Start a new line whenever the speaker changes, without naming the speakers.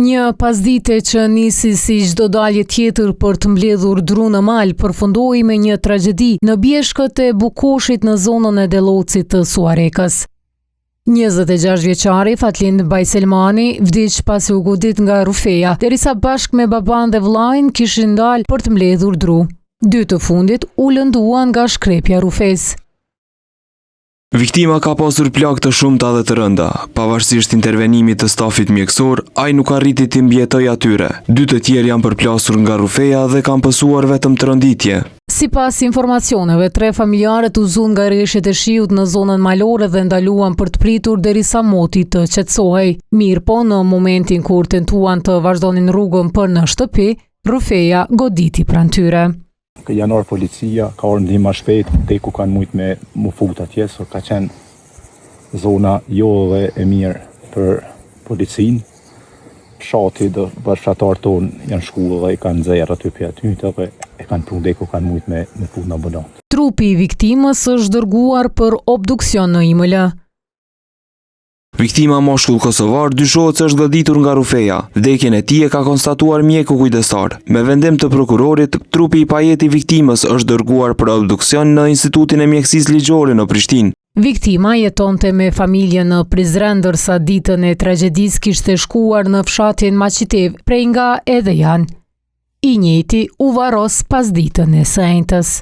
Një pasdite që nisi si çdo dalje tjetër për të mbledhur dru në mal, përfundoi me një tragjedi në bjeshkët e Bukoshit në zonën e Dellocit të Suarekës. 26 vjeçari Fatlind Bajselmani vdiq pasi u godit nga rufeja, derisa bashkë me baban dhe vllajin kishin dalë për të mbledhur dru. 2 të fundit u lënduan nga shkrepja rufes.
Viktima ka pasur plagë të shumta dhe të rënda. Pavarësisht intervenimit të stafit mjekësor, ai nuk arriti të mbjetoj atyre. 2 të tjerë janë përplasur nga rufeja dhe kanë pësuar vetëm të rënditje.
Sipas informacioneve, 3 familjarët u zun nga rreshtet e shiut në zonën malore dhe ndaluan për të pritur derisa moti të qetësohej. Mirë po, në momentin kur tentuan të vazhdonin rrugën për në shtëpi, rufeja goditi pranë tyre.
Ka janar policia, ka orë ndihma shpejt, te ku kanë mujt me mu fut atje, so ka qenë zona jo dhe e mirë për policin. Fshati dhe bashkëtar tonë janë shku dhe i kanë zerë aty për aty, dhe e kanë pru dhe ku kanë mujt me fut në ambulant.
Trupi i viktimës është dërguar për obduksion në IML.
Viktima moshkull kosovar dyshohet se është goditur nga rufeja. Vdekjen e tij e ka konstatuar mjeku kujdestar. Me vendim të prokurorit, trupi i pajeti viktimës është dërguar për obduksion në Institutin e Mjekësisë Ligjore në Prishtinë.
Viktima jetonte me familjen në Prizren, ndërsa ditën e tragjedisë kishte shkuar në fshatin Maqitev, prej nga edhe janë. I njëjti u varros pas ditën e së njëjtës.